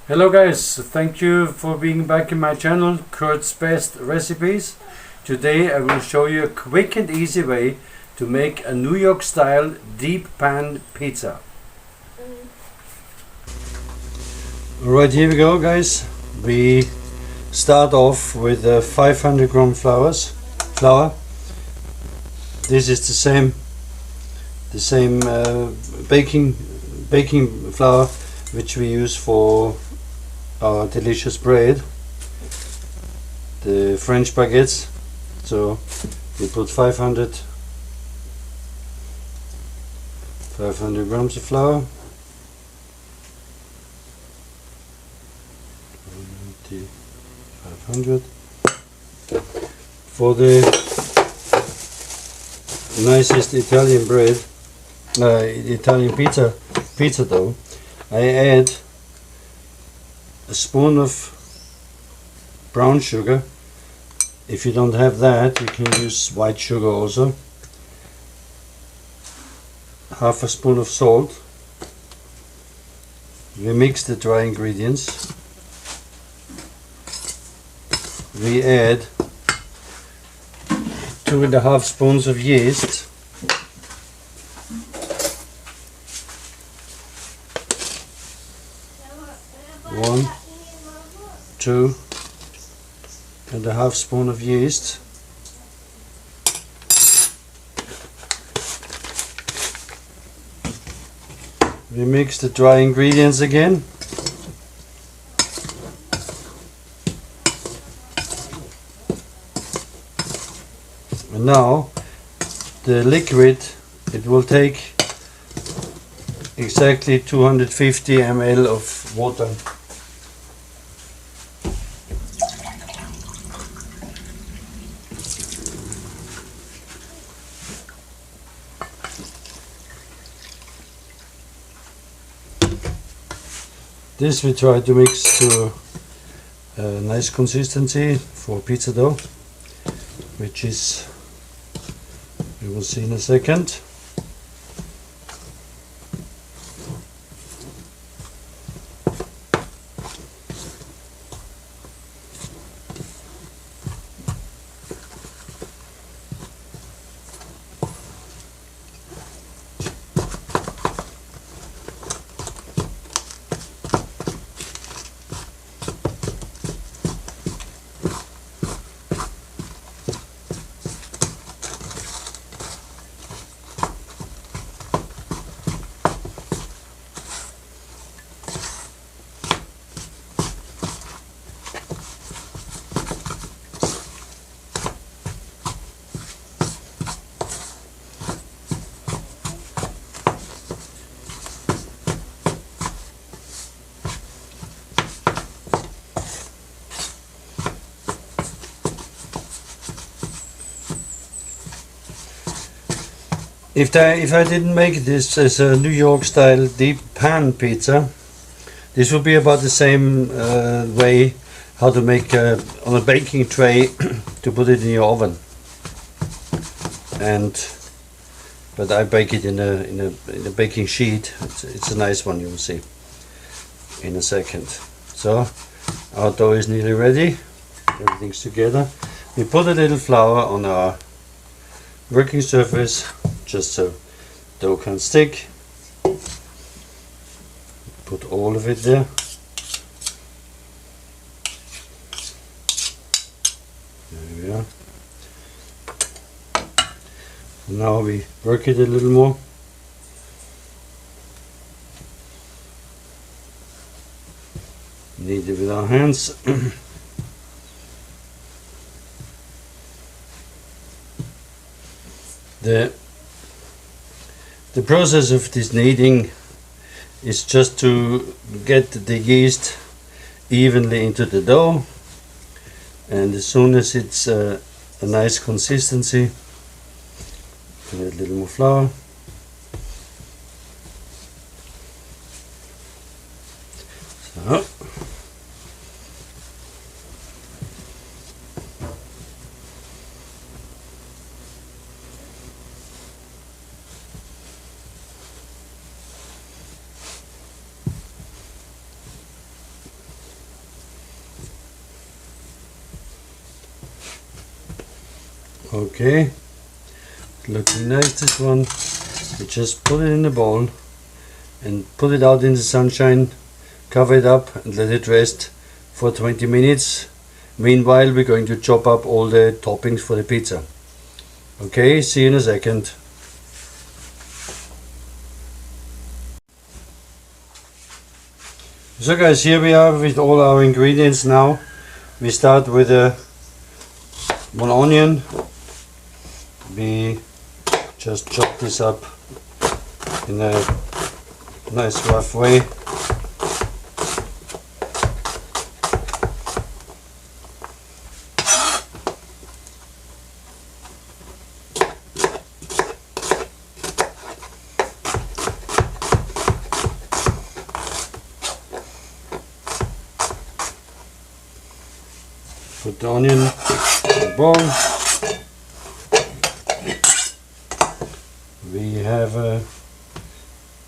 Hello guys, thank you for being back in my channel, Kurt's Best Recipes. Today I will show you a quick and easy way to make a New York style deep pan pizza. Alright, here we go guys. We start off with 500 gram flour. This is the same baking flour which we use for our delicious bread, the French baguettes. So we put 500 grams of flour. 500 for the nicest Italian bread, Italian pizza dough. I add a spoon of brown sugar. If you don't have that, you can use white sugar also. Half a spoon of salt. We mix the dry ingredients. We add 2.5 spoons of yeast. 1, 2.5 spoons of yeast. We mix the dry ingredients again. And now the liquid, it will take exactly 250 ml of water. This we try to mix to a nice consistency for pizza dough, which is, we will see in a second. If I didn't make this as a New York style deep pan pizza, this would be about the same way how to make on a baking tray to put it in your oven. But I bake it in a baking sheet. It's a nice one, you will see in a second. So our dough is nearly ready. Everything's together. We put a little flour on our working surface, just so dough can't stick. Put all of it there. There we are. Now we work it a little more. Knead it with our hands. The process of this kneading is just to get the yeast evenly into the dough, and as soon as it's a nice consistency, add a little more flour. So. Okay, looking nice, this one. We just put it in the bowl and put it out in the sunshine, cover it up and let it rest for 20 minutes. Meanwhile, we're going to chop up all the toppings for the pizza. Okay, see you in a second. So guys, here we are with all our ingredients now. We start with one onion. We just chop this up in a nice rough way. Put the onion in the bowl. We have a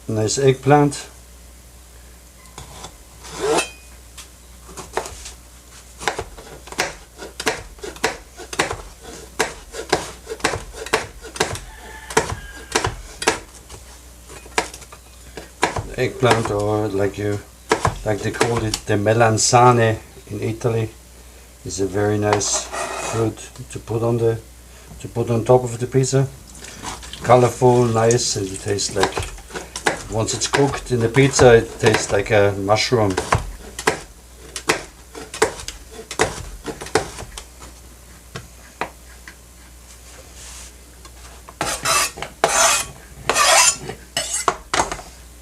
nice eggplant. The eggplant, or like they call it, the melanzane in Italy, is a very nice fruit to put on top of the pizza. Colorful, nice, and it tastes like, once it's cooked in the pizza, it tastes like a mushroom.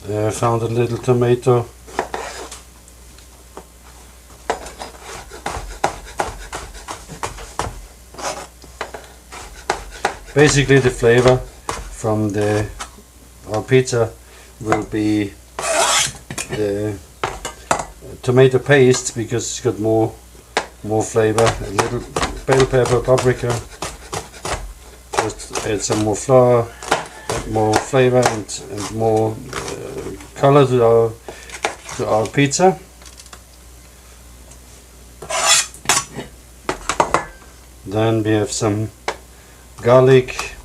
I found a little tomato. Basically the flavor from our pizza will be the tomato paste, because it's got more flavor. A little bell pepper, paprika, just add some more flour, more flavor and more color to our pizza. Then we have some garlic,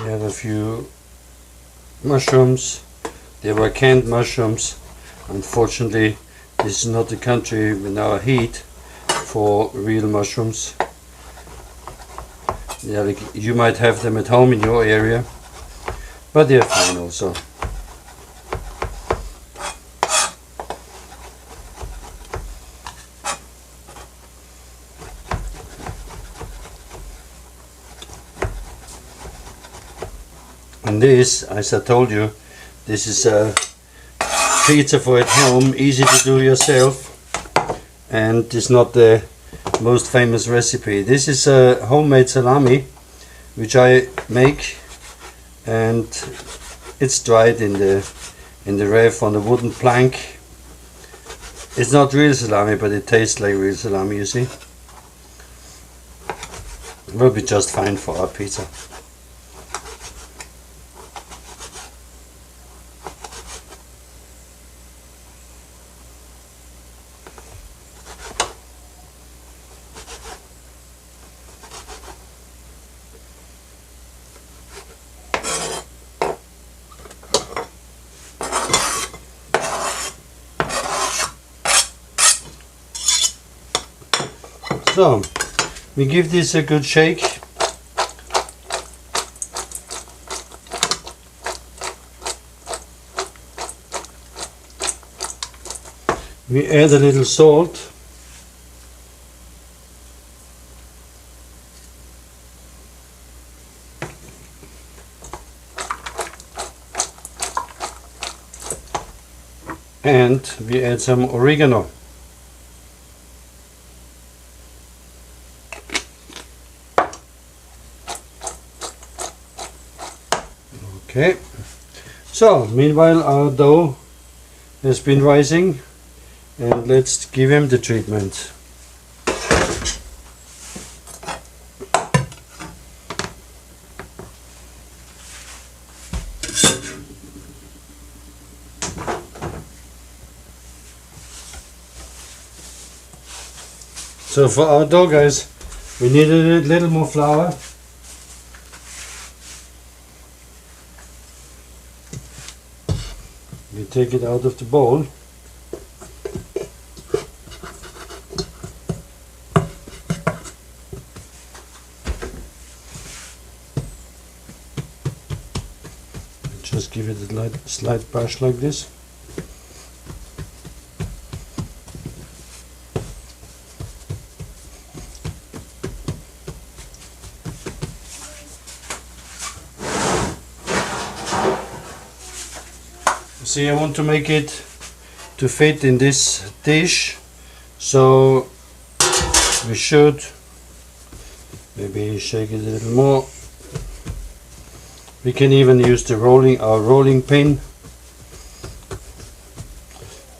we have a few mushrooms. They were canned mushrooms. Unfortunately, this is not the country with our heat for real mushrooms. Yeah, like you might have them at home in your area, but they're fine also. And this, as I told you, this is a pizza for at home, easy to do yourself, and it's not the most famous recipe. This is a homemade salami which I make, and it's dried in the ref on a wooden plank. It's not real salami, but it tastes like real salami, you see. It will be just fine for our pizza. So, we give this a good shake. We add a little salt. And we add some oregano. Okay, so meanwhile our dough has been rising, and let's give him the treatment. So for our dough, guys, we need a little more flour. We take it out of the bowl. Just give it a slight brush like this. See, I want to make it to fit in this dish, so we should maybe shake it a little more. We can even use our rolling pin,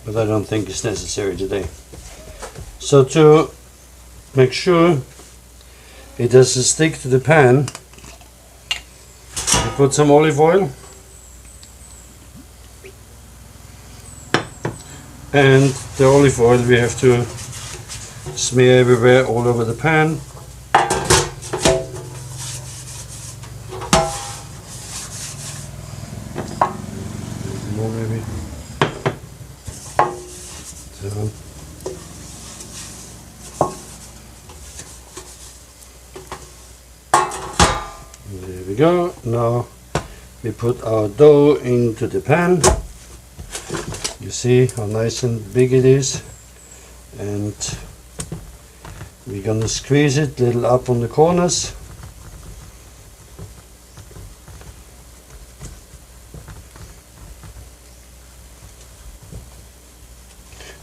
but I don't think it's necessary today. So to make sure it doesn't stick to the pan, we put some olive oil. And the olive oil we have to smear everywhere, all over the pan. More maybe. So. There we go. Now we put our dough into the pan. You see how nice and big it is, and we're gonna squeeze it a little up on the corners.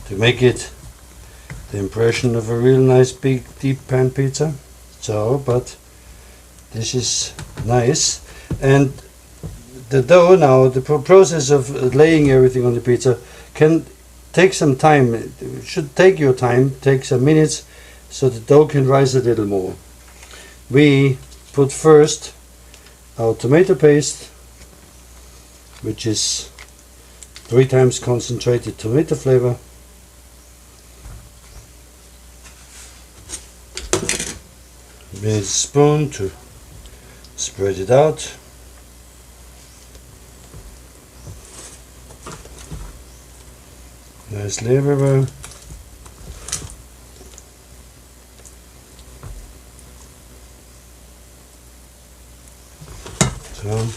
To make it the impression of a real nice big deep pan pizza. So, but this is nice, and the dough now, the process of laying everything on the pizza can take some time. It should take your time, take some minutes, so the dough can rise a little more. We put first our tomato paste, which is 3 times concentrated tomato flavor. With a spoon to spread it out. Nicely everywhere. So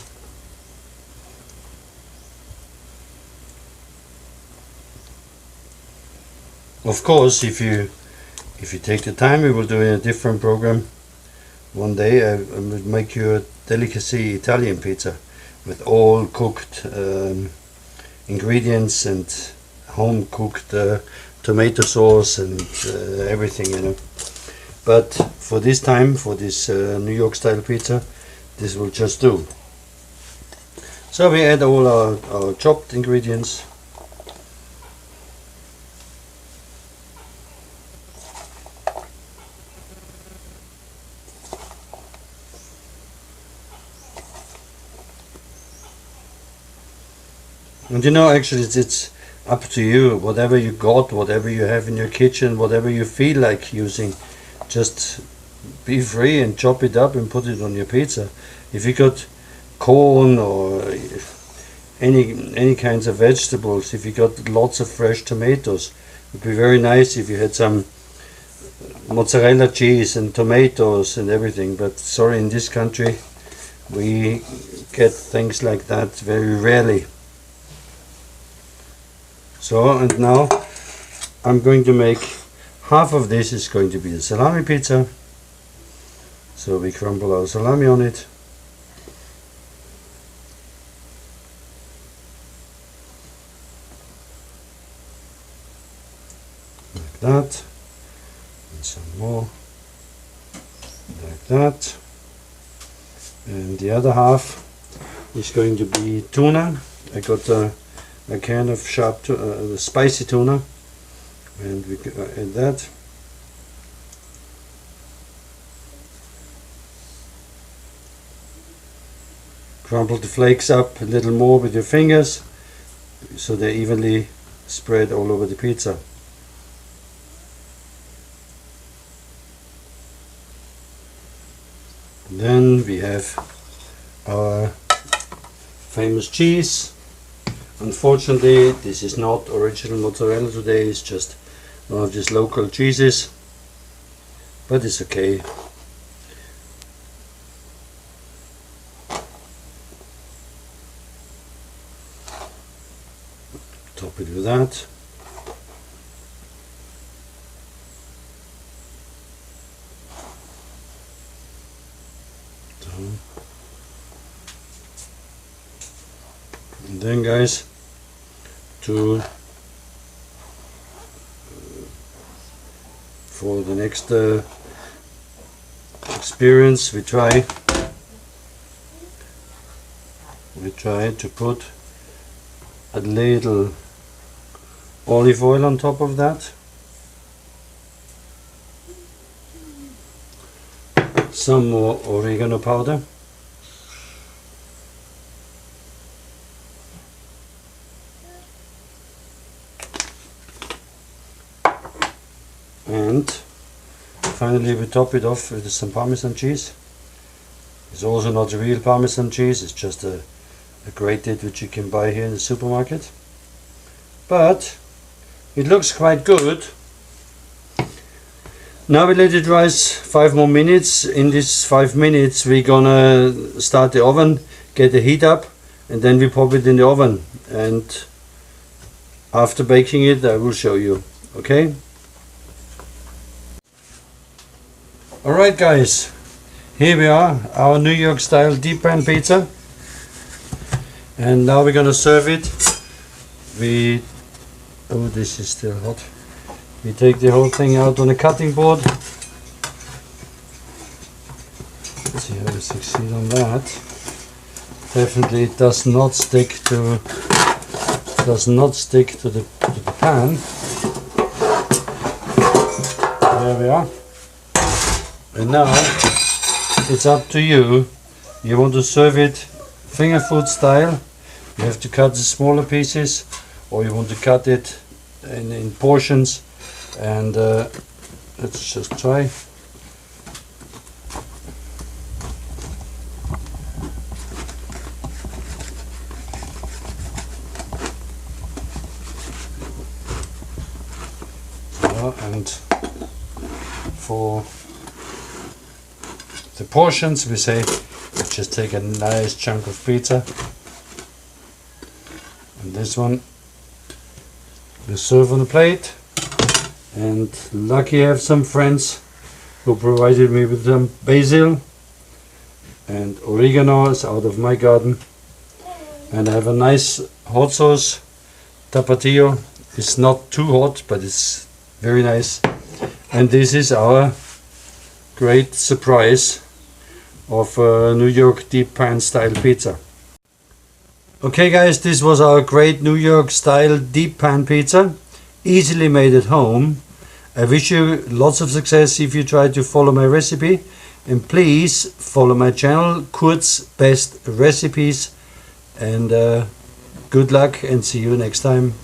of course, if you take the time, we will do in a different program. One day I will make you a delicacy Italian pizza with all cooked ingredients and home cooked tomato sauce and everything, you know. But for this time, for this New York style pizza, this will just do. So we add all our chopped ingredients. And you know, actually it's up to you, whatever you got, whatever you have in your kitchen, whatever you feel like using, just be free and chop it up and put it on your pizza. If you got corn or any kinds of vegetables, if you got lots of fresh tomatoes, it would be very nice if you had some mozzarella cheese and tomatoes and everything. But sorry, in this country we get things like that very rarely. So, and now I'm going to make half of this is going to be the salami pizza. So we crumble our salami on it. Like that. And some more. Like that. And the other half is going to be tuna. I got a can of spicy tuna, and we add that. Crumble the flakes up a little more with your fingers so they're evenly spread all over the pizza. And then we have our famous cheese. Unfortunately, this is not original mozzarella today, it's just one of these local cheeses, but it's okay. Top it with that. And then, guys, for the next experience, we try to put a little olive oil on top of that, some more oregano powder, and finally we top it off with some Parmesan cheese. It's also not real Parmesan cheese, it's just a grated which you can buy here in the supermarket, but it looks quite good. Now we let it rise 5 more minutes. In these 5 minutes we're gonna start the oven, get the heat up, and then we pop it in the oven, and after baking it I will show you. Okay? Alright guys, here we are, our New York style deep pan pizza, and now we're gonna serve it. Oh, this is still hot. We take the whole thing out on a cutting board. Let's see how we succeed on that. Definitely it does not stick to the pan. There we are. And now it's up to you. You want to serve it finger food style, you have to cut the smaller pieces, or you want to cut it in portions, and let's just try. And for the portions we say just take a nice chunk of pizza, and this one we serve on a plate. And lucky I have some friends who provided me with some basil and oregano out of my garden, and I have a nice hot sauce. Tapatio. It's not too hot, but it's very nice. And this is our great surprise of New York deep pan style pizza. Okay guys, this was our great New York style deep pan pizza, easily made at home. I wish you lots of success if you try to follow my recipe, and please follow my channel, Kurt's Best Recipes, and good luck and see you next time.